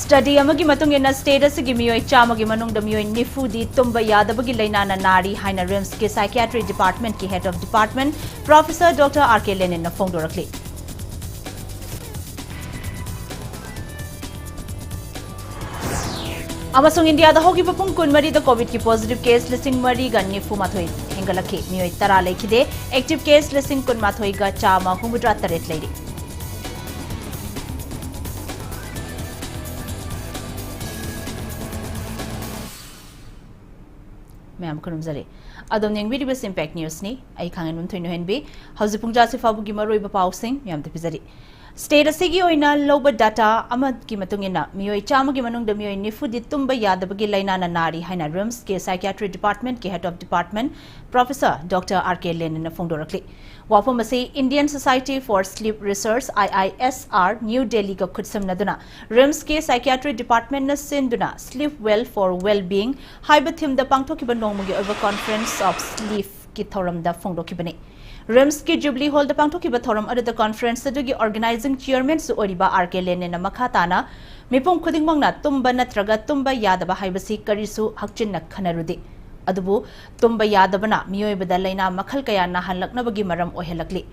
Study amagi matung ina state asigi miyoi chamagi manung da miyoi nifudi tumba yadabagi lainana nari haina RIMS ke psychiatry department ki head of department Professor Dr. R.K. Lenin na phongdorakli. Amasung India da hogi papung kunmari da COVID ki positive case listing mari ga nifu mathoi hengalakhi miyoi tara lekhide active case listing kun mathoi ga chama humudra taret leiri. Ma'am Kurumzari. Adom Ning Video Impact News ni, ay kangen THOINUHENBI, Hausi Pungja si Fabu Gimaro iba pausing, Ma'am Tipizari. State asigi oina loba data amad ki matungina miyoi chama gi manung da miyoi nifu di tumba yadabagi laina na nari haina RIMS ke psychiatry department ke head of department Professor Dr. R.K. Lenin na phongdorakli. Wapomasi Indian Society for Sleep Research IISR New Delhi ga khutsam naduna RIMS ke psychiatry department na sinduna sleep well for well-being haibathim da pangthokiba nongmugi over conference of sleep ki thoram da phongdokibani. RIMS ki Jubilee Hall da pangthokiba thoram adda conference adugi organizing chairman su oriba R.K. Lenin na makhatana mipum khudingmangna tumba natraga tumba yadaba haibasi karisu hakchinna khanarudi. Adubu tumba yadabana miyoibada laina makhal kaya nahanlaknabagi maram ohelakli.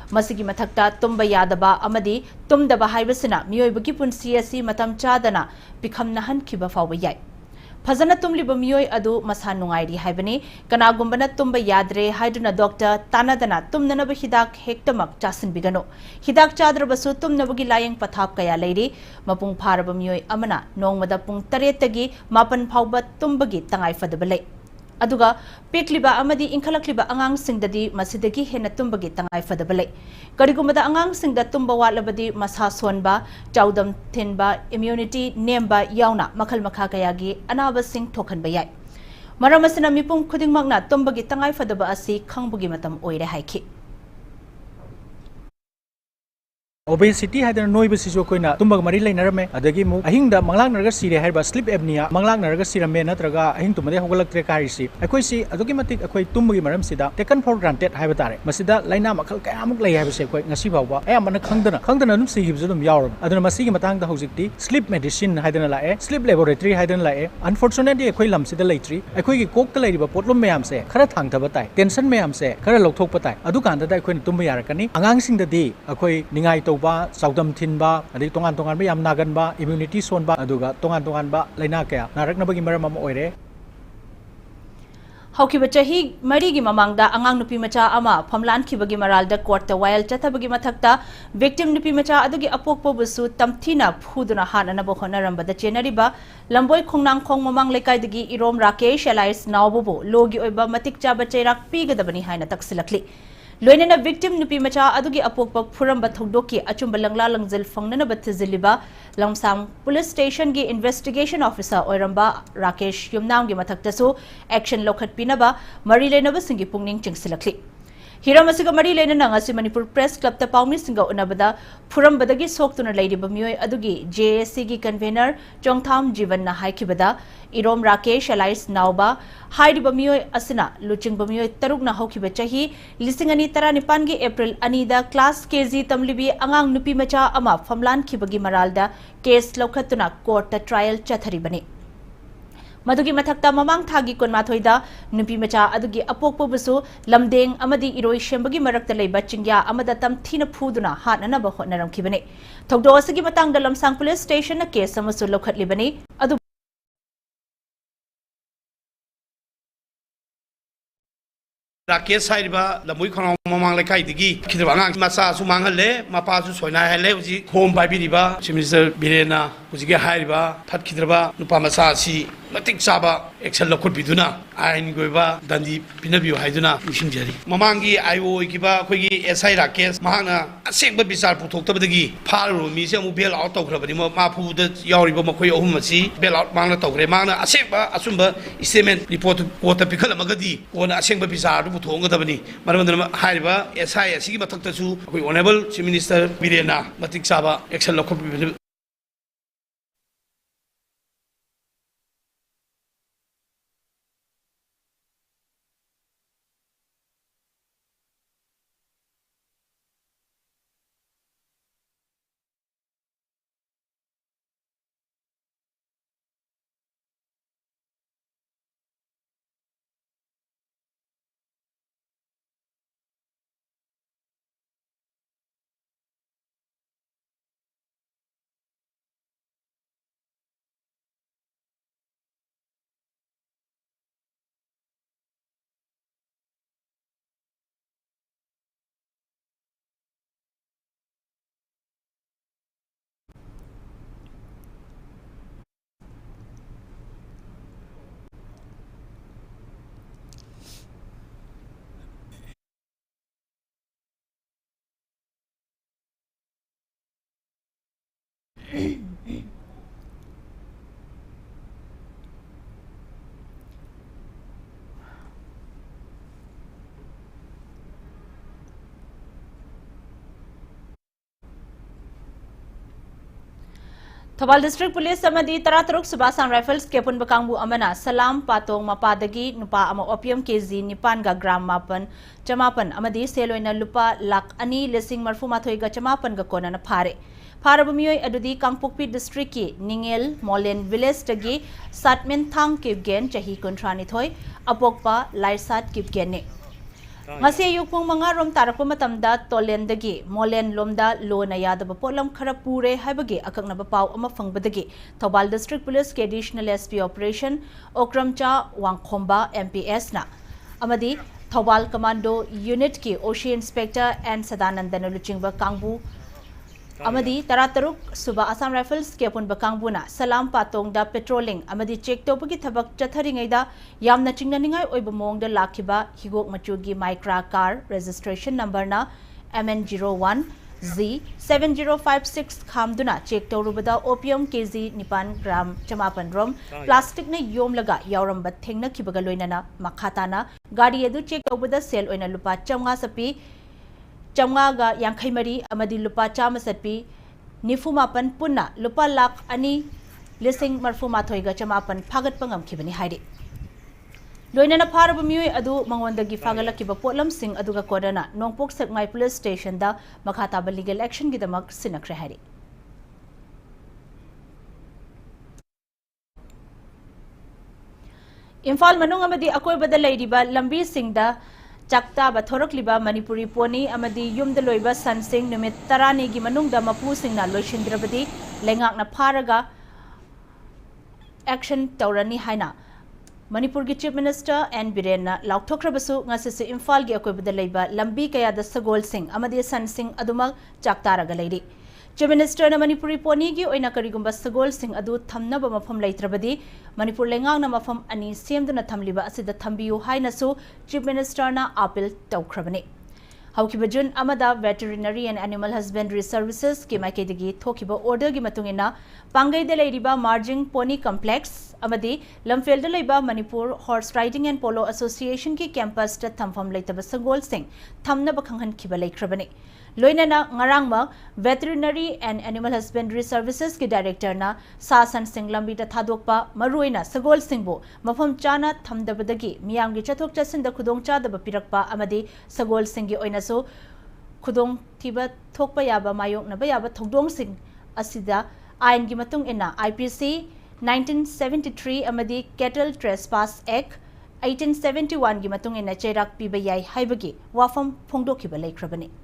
Masigi mathakta tumba yadaba amadi tumdaba haibasina miyoibagi punsi asi matam chadana bikham nahan khiba fawba yai. Phajana tumliba miyoi adu masa nungairi haibani kanagumbana tumba yadre haiduna doctor tanadana tumnanaba hidak hektamak chasin bigano hidak chadrabasu tumnabagi layang pathap kaya leiri mapung pharaba miyoi amana nongmada pung 8 tagi 4 phawba tumbagi tangai fadabalai aduga pekliba amadi inkhalakliba angang singdadi masidagi hena tumbagi tangai fadabalai karigumada angang singda tumba walabadi masa sonba chaudam thinba immunity nemba yauna makhal makha kayagi anaba sing thokhanba yai maramasina mipum khudingmakna tumbagi tangai fadaba asi khangbugi matam oire haiki. Obesity haidana noiba sijo koina tumba mari lainarame adagi mu ahingda manglak naraga sire haiba sleep apnea manglak naraga sirame natraga ahing tumade hogalaktre karisi akoi si adugi matik akoi tumbagi maram sida taken for granted haiba tare masida laina makhal kayamuk lai haiba se koi ngasi bawba ayamana khangdana num sigibzu dum yawram aduna masigi matangda hojikti sleep medicine haidana lae sleep laboratory haidana lae unfortunately akoi lamsida leitri akoi gi kokta leiriba potlum mayam se khara thangthaba tai tension mayam se khara lokthok patai adu kanda da akoi tumba yarakani angang singdadi akoi ningai Saudam Thinba, adi tongan ba yam nagan ba immunity son ba aduga tongan ba laina kaya naraknabagi maram ama oire. Haukiba chahi mari gi mamangda angang nupi macha ama phamlan khibagi maralda court ta wild chathabagi mathakta victim nupi macha adugi apokpo busu tamthina phuduna hanana bo khonaramba da chenariba lamboi khongnang khong mamang lekai dagi irom Rakesh Alliance nawbobo logi oiba matik chaba chairak pigadabani haina taksilakli. Loinana victim nupi macha adugi apokpa phuramba thogdoki achumba langla langjil fangnana bathiziliba Lamsang police station gi investigation officer oiramba Rakesh Yumnam gi mathaktasu action lokhat pinaba mari lenaba singi pungning chingsilakli. Hiramasiga mari lenana ngasi Manipur Press Club ta paumi singa unabada phurambadagi soktuna leiriba miyoi adugi JAC gi convener Chongtham Jivan na haikibada Irom Rakesh Alliance Nauba hairiba miyoi asina luchingba miyoi taruk na hokiba chahi lisingani taranipan gi April anida class KG tamlibi angang nupi macha ama famlan khibagi maralda case lokhatuna court ta trial chatharibani. Madugi mathakta mamang thagi konmathoida nupi macha adugi apokpo busu lamdeng amadi iroi shembagi marakta leiba chingya amada tamthina phuduna hatnana ba hotnaram khibane thogdo asigi matangda Lamsang police station na case amasu lokhatlibani adu Rakesh Haiba, the Mukon Mamang Lekai Digi, Kidwang, Masa Sumangale, Mapasu Soina Hele, home by Bidiba, Chimister Birena, Uziga Haiba, Pat Kidraba, Nupamasasi, Matik Saba, Excel Lokut Biduna, Ain Gueva, Dandi Pinabu Haiduna, Mishinjari. Mamangi, Io Kiba, Kogi, Esai Rakesh, Mahana, a same bizarre Putotabagi, Paru, Misia Mubel out of Rabimo, Mapu, the Yoribo Makoy Omasi, Bell out Mana Togremana, a Seba, Asumba, Cement reported water Picala Magadi, or a Samba Bizarre. Tongadabani, Maramana Haiba, SI, Sigma Taktasu, Honorable Chief Minister Birena, Matik Saba, Excel Local Thoubal district police अमदी तरातरुक सुबासांग rifles के पुनब कांगबु अमना सलाम Patong मपादगी नुपा अमा opium KG निपान गा ग्राम मापन चमापन अमदी सेलोइना लुपा लाख अनि लिसिंग मरफु माथोई गा चमापन गा कोना फारे फारब मियोय अदुदी कांगपोकपी डिस्ट्रिक्ट की निंगेल मोलेन विलेज तगी सातमेन थांग किपगेन चही कुंट्रानी थोय अपोकपा लाइसात किपगेन ने ngasi ayuk pung manga rom tarakpa matamda tolendagi molen lomda lona yadaba polam khara pure haibagi akaknaba pau ama fangbadagi Thobal district police ke additional SP operation okramcha wangkhomba MPS na amadi Thobal commando unit ki oshi inspector and sadanandan luchingba kangbu amadi tarataruk suba Assam Rifles ke pun bakangbu na salam patong da patrolling amadi check topagi thabak chatharingai da yamna chingnaningai oiba mong da lakhiba higok machugi micra car registration number na MN01 Z 7056 khamduna check torubada opium kg nipan gram chamapan rom plastic na yom laga yauramba thengna khibaga loinana makhatana gari edu check tobada sel oina lupa chamnga sapi चमगा गा यांखै मरी अमदी लुपा चाम सत्पी निफु मापन पुन्ना लुपा लाख अनि लिसिंग मरफु माथोय गा चमापन फागत पंगम खिबनी हाइदे लोइनना फारब मियोय अदु मंगोंदगी फागलकिबा पोलम सिंह अदुगा कोडना नोंगपोक सकमाई पुलिस स्टेशन दा मखाताब लीगल एक्शन गिदमक सिनखरे हाइदे इम्फाल मनुंग अमदी अकोयबदा लैरिबा लंबी सिंहदा चक्ता बथोरकलिबा मणिपुरी पोनी अमदी युमद लोइबा सनसिंग निमित तरानी की मनुंगदा मपू सिंगना लोइशिंद्रबदी लेंगाकना फारगा एक्शन तौरनी हाइना मणिपुर की चीफ मिनिस्टर एन बिरेन लाउथोख्रबसु ngasi इम्फाल की अकोयबदा लैबा लंबी कयादा सगोल सिंह अमदी सनसिंग अदुमक चक्तारगा लैरी चीफ मिनिस्टर ने मणिपुरी पोनी की ओइना करिगुंबा सगोल सिंह अदु थमनबा मफम लैत्रबदी मणिपुर लेंगांगना मफम अनि सेमदुना थमलिबा असिदा थम्बियु हाइनसु चीफ मिनिस्टर ना अपील तौख्रबने हौकिबा जुन अमदा veterinary and animal husbandry services की माइकेदगी थोकिबा ऑर्डर की मतुंगिना पांगैदा लैरिबा मार्जिंग पोनी कॉम्प्लेक्स अमदी लमफेलदा लैबा Manipur horse riding and polo association की कैंपस ता थमफम लैतबा सगोल सिंह थमनबा खंगहन खिबा लैख्रबने लोइनना ngarangma veterinary and animal husbandry services ki director na sasan singh lambi da thadokpa maruina sagol singbo mafam chana thamdabadagi miyam gi chathok chasin da khudong cha da pirakpa amadi sagol singh gi oina so khudong thiba thokpa yaba mayok na ba yaba thogdong sing asida ain gi matung ina IPC 1973 amadi cattle trespass act 1871 gi matung ina cherak piba yai haibagi wafam phongdokhiba leikrabani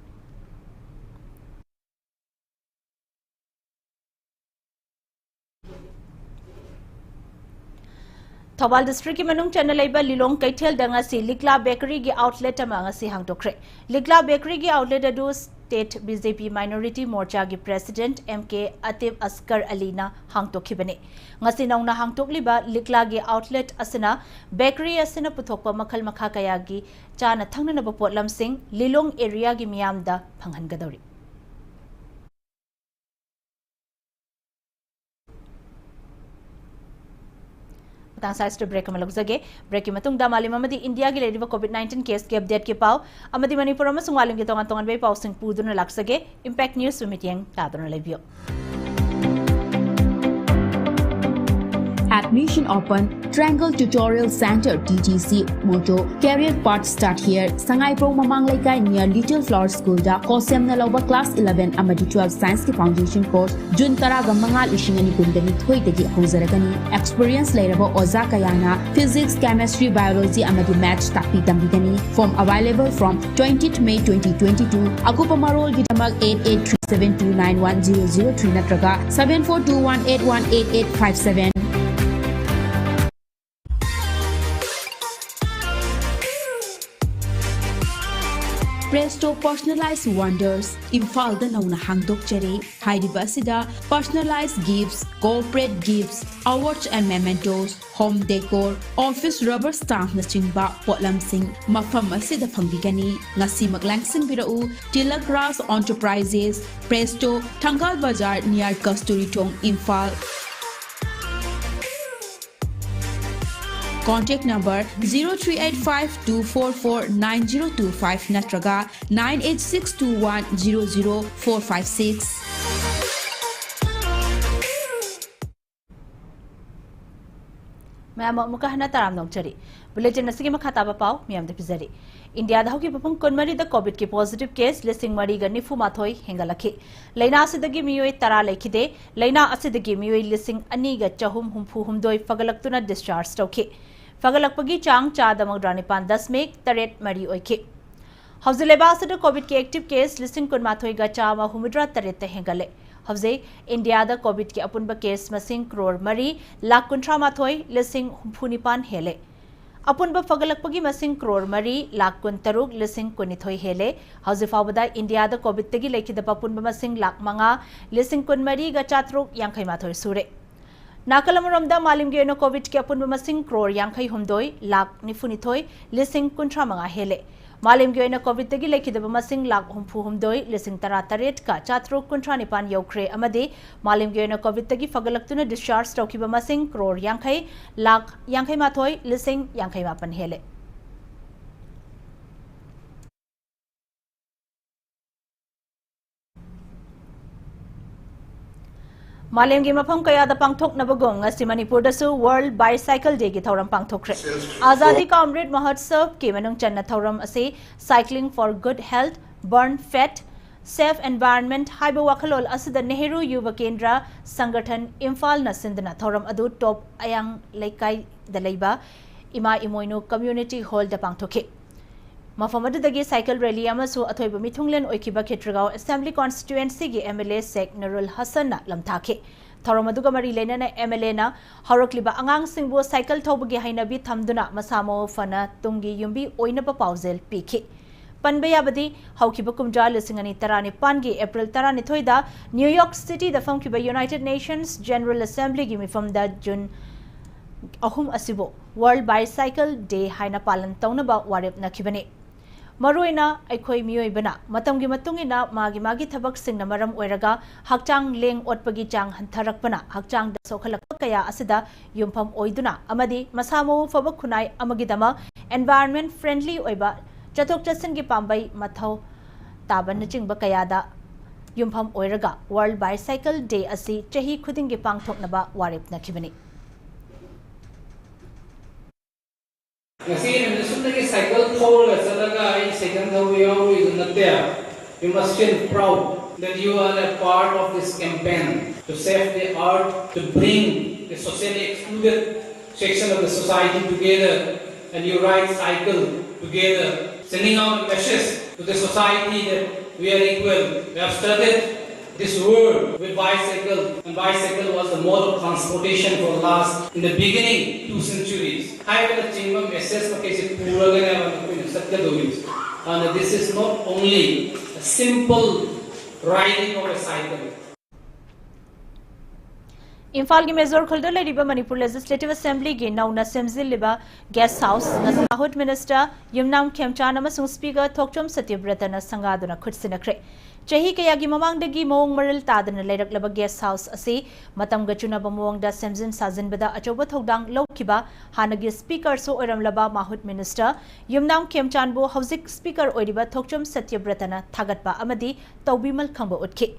Thobal district ki manung channel laiba Lilong Kaitel danga si Likla bakery gi outlet amanga si hangtokre Likla bakery gi outlet adu state BJP minority morcha gi president MK Atif Askar Ali na hangtokhibane ngasi nauna hangtokliba Likla gi outlet asina bakery asina puthokpa makhal makha kaya gi chana thangnana ba potlam sing Lilong area gi miyam da phanghangadori साइस्ट brake में लगे break की मालिम India की लेरिबा कोविड-19 case के update के पाव अमदी मणिपुर अमसुंग मालिम के तोंगान तोंगान बे पाव सिंग पुदुना लाक्सगे इंपैक्ट न्यूज मिटिंग तादुना लेबियो Admission open. Triangle Tutorial Center (TTC) Motto Career Path Start Here. Sangai Pro Mamang Laikai near Little Flower School da Kosem na Lauba Class 11 amadi 12 Science ki Foundation Course Jun Taraga Mangal Ishingani Kundani Thoi tagi Hozaragani Experience Lairabo Oza Kayana Physics, Chemistry, Biology amadi Maths Takpi Tambigani. Form available from 20th May 2022. Akupamarol Gitamag 8837291003 natraga 7421818857. Presto Personalized Wonders Imphal da nauna hangdokjare hairiba asida personalized gifts, corporate gifts, awards and mementos, home decor, office rubber stamp na chingba potlamsing mafam asida phangbigani ngasi maglangsing birau Tilak Ras Enterprises Presto Thangal Bazar near Kasturi Thong Imphal. Contact number 0385-244-9025 natraga 98621-00456. Ma'am, mukahana taram nongchari. Bulletin nasigi makhataba pau miyam de pizari. India da hoki papung konmari da COVID ki positive case listing mari ga nifu mathoi hengalakhi. Laina asidagi miyoi tara lekhide. Laina asidagi miyoi listing ani ga chahum humfu humdoi fagalaktuna discharge tawkhi. Fagalakpagi chang chadamag dranipan 10 meg taret mari oikhi. Hawzileba asida COVID ki active case listing konmathoi ga chama humudra taret te hengale. Hawze India da COVID ki apunba case masing crore mari lakh kuntra mathoi listing humfunipan hele. Apunba fagalakpagi masing crore mari lakh kuntaruk listing kunithoi hele. Hawze fawada India da COVID tegi lekhida apunba masing lakh manga listing kun mari ga chatruk yankai mathoi sure. Nakalamuramda malimgi oina COVID ki apunba masing crore yankai humdoi lakh nifunithoi listing kuntra manga hele. Malimgi oina COVID tegi lekhidaba masing lakh humfu humdoi listing tara taret ka chatruk kuntra nipan yokre amadi malimgi oina COVID tegi fagalaktuna discharge tawkiba masing crore yankai lakh yankai mathoi listing yankai mapan hele. Malimgi mafam kaya da pangthok na bagong ngasi Manipur da su World Bicycle Day ki thoram pangthokre. Azadi ka Amrit Mahotsav ki manung channa thoram ase cycling for good health, burn fat, safe environment haiba wakhalol asida Nehru Yuva Kendra Sangathan Imphal na sindana thoram adu top ayang laikai da leiba ima imoinu community hall da pangthokhe. Mafamadagi cycle rally amasu athoiba mithunglen oikiba Khetragaon Assembly Constituency gi MLA Sek Nurul Hassan na lamthake. Thoromaduga mari lenana MLA na harakliba angang singbu cycle thobagi hainabi thamduna masamo fana tungi yumbi oinaba pausel pikhi. Panbayabadi haukiba kumja lisingani tarani pangi April tarani thoida New York City da famkiba United Nations General Assembly gi mifam da June ahum asibo World Bicycle Day haina palan taunaba warep nakhibani. Maruina aikoi miyoibana matamgi matungina magi thabak singna maram oiraga hakchang leng otpagi chang hantharakpana hakchang da sokhalakpa kaya asida yumpham oiduna amadi masamo fabak khunai amagidama environment friendly oiba chathok chasin gi pambai mathau taban chingba kaya da yumpham oiraga World Bicycle Day asi chahi khudingi pangthoknaba warep nakhibani. Ngasi naminasundagi cycle thawraga chalaga ai cycle thawra yawi natte. You must feel proud that you are a part of this campaign to save the earth, to bring the socially excluded section of the society together, and you ride cycle together, sending out a message to the society that we are equal. We have started this world with bicycle, and bicycle was the mode of transportation for last in the beginning 2 centuries. I will change my message because and this is not only a simple riding of a cycle. Imphal gi Major Khulda leriba Manipur Legislative Assembly gi nauna semzil liba guest house ngasi Mahut Minister Yumnam Khemchan amasung Speaker Thokchom Satyabrata na sangaduna khutsinakre. Chahi kaya gi mamangdagi mawong maril tadana leiraklaba guest house asi matamga chunaba mawongda semzin sajinbada achoba thodang lawkiba hanagi speaker so oiramlaba Mahut Minister Yumnam Khemchan bo hauzik speaker oiriba Thokchom Satyabrata na thagatpa amadi tawbimal khangba utkhi.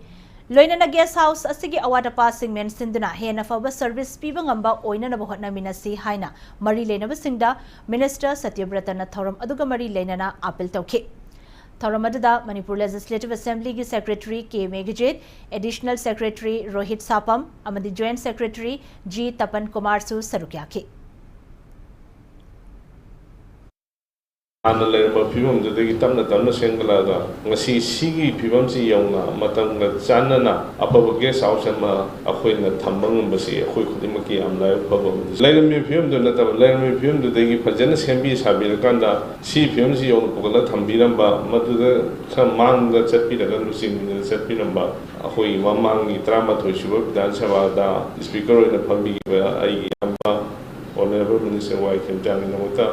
Loinana guest house asigi awada passing men sinduna hena faba service piba ngamba oina na bahotna minasi haina mari lenaba singda Minister Satyabrata na thoram aduga mari lenana appeal tawkhi. Thoramadada Manipur Legislative Assembly ki Secretary K. Meghajit, Additional Secretary Rohit Sapam, amadi Joint Secretary G. Tapan Kumar Su Sarukyaki. Ana lerba phibam jadagi tamna sengbalaga ngasi sigi phibam si yauna matam na chanana apaba ge sausama akhoina thambang basi akhoi khudimaki amla phobam lermi phibam do nata lermi phibam do degi phajana sembi sabir kanda si phibam si yauna pugala thambiramba maduda samang da chapi daga lusin chapi namba akhoi mamangi trama thoishuba vidan sabha da speaker oina phambi ai amba honorable minister wai khemjang namota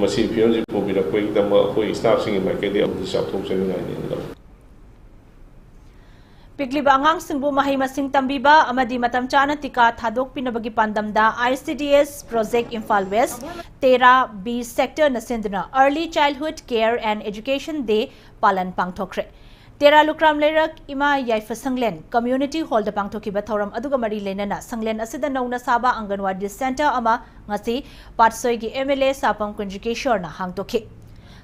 masi phim ji pho bira koi da ma khoi staff sing ma ke de am di shap thok chen ngai ni Pigliba angang singbu mahai masing tambiba amadi matam chana tika thadok pinabagi pandamda ICDS project Imphal West 13B sector na sinduna early childhood care and education day palan pangthokre Tera lukram lerak ima yaifa sanglen community hall da pangthokiba thoram aduga mari lenana sanglen asida nauna saba anganwadi center ama ngasi patsoi gi MLA sapam kunjikeshwar na hangtokhi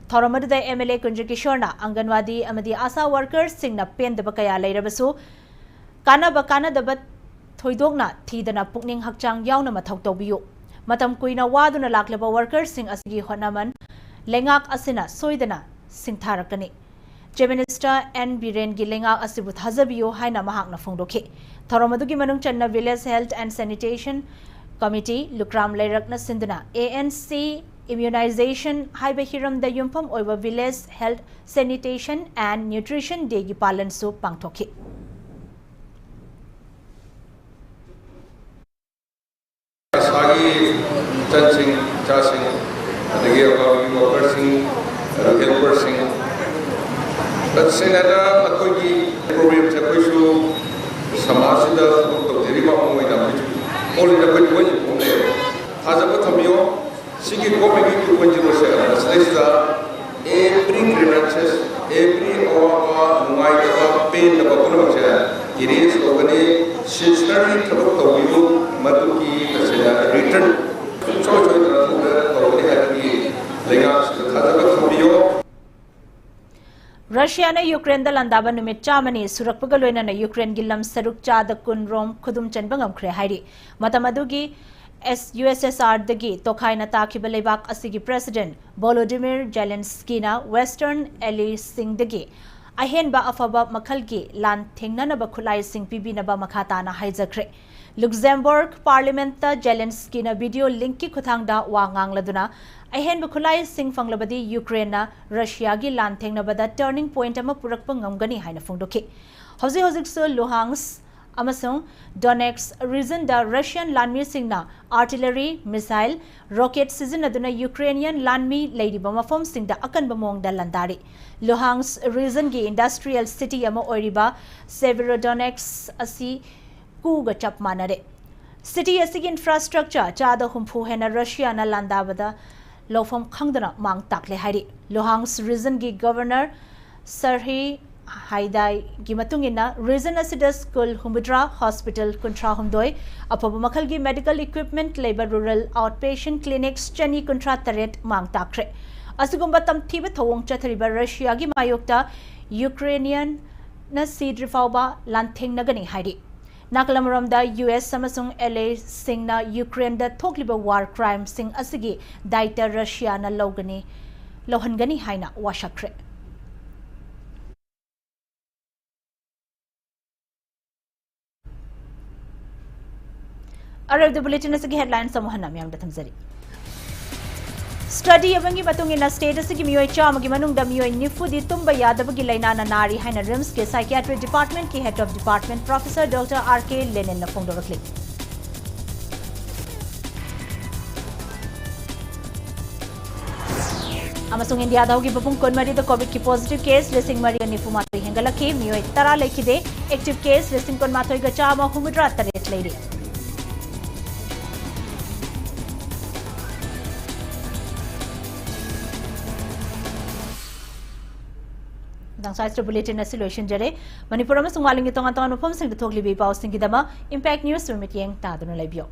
thoram aduda MLA kunjikeshwar na anganwadi amadi asa workers singna pendaba kaya leirabasu kana daba thoidokna thidana pukning hakchang yauna mathau tawbiyu matam kuina waduna laklaba workers sing asigi honaman lengak asina soidana singtharakani Chief Minister N. Biren Gilenga Asibu Hazabiyo Haina Mahakna Fongdoki. Thoromadugi Manung Channa Village Health and Sanitation Committee, Lukram Leirakna Sinduna, ANC Immunization, Haibahiram the Yumpam over Village Health, Sanitation and Nutrition Degi Palan Su Pangtoki. Asagi Chansing, Chasing, the Gay Working, Helpersing. But Senator Makogi program Chakushu Samasida of Deriva only the Pet One Hazabatamio, Siki Koping to Wenjiro every grievances, every hour, Nuaita, pain the Bakuno, it is Ogani, sincerely to you, Matuki, return. So, Russia na Ukraine da landaba numit chamani surakpaga loina na Ukraine gilam saruk cha da kunrom khudum chanbangam khre hairi matamadugi USSR dagi tokhaina takiba lebak asigi president Volodymyr Zelensky na Western Ally Singh dagi ahenba afaba makhalgi lan thengnana ba khulai sing pibina ba makhata na haijakre Luxembourg Parliament ta Zelensky na video link ki khuthangda wa ngangladuna ahen bukhulai sing fanglabadi Ukraine na Russia gi lan thengnabada turning point ama purakpa ngamgani haina phongdoki hozik so Luhansk amasung Donetsk region da Russian lanmi singna artillery missile rocket season aduna Ukrainian lanmi leidiba mafom singda akanba mong da landari Luhansk region gi industrial city ama oiriba Severodonetsk asi kuga chap manare city asigi infrastructure chada humpu hena Russia na landabada Lofam Khangdana Mang Takle Hari Luhansk region gi governor Serhiy Haidai Gimatungina region asida school Humudra hospital Kuntra Humdoi apaba makhal gi medical equipment labor rural outpatient clinics chani Kuntra Taret Mang Takre Asugumba tam thiba thawong chathariba Russia gi mayokta Ukrainian na sidrifauba lantheng nagani hari Nakalamuram da US Samasung LA Sing na Ukraine da thokliba war crime sing asigi daita Russia na lohangani haina washakre. Arrive the bulletin asigi headlines samuhana miyang datamzari. Study abangi batungina status gi miyoi chamagi manungda miyoi nifudi tumba yadabagi lainana nari haina RIMS ke psychiatry department ki head of department Professor Dr. R.K. Lenin na phongdorakli amasung India dawgi babung konmari the COVID ki positive case lising mari nifu matri hengalaki miyoi tara lekide active case lising konmatoi ga chama humudra taret leiri Dang Sastra Bulletin na solution jare Manipur amasung waling itong antongan upam sing thokli bi pausing gidama Impact News rumit yeng ta dono laibyo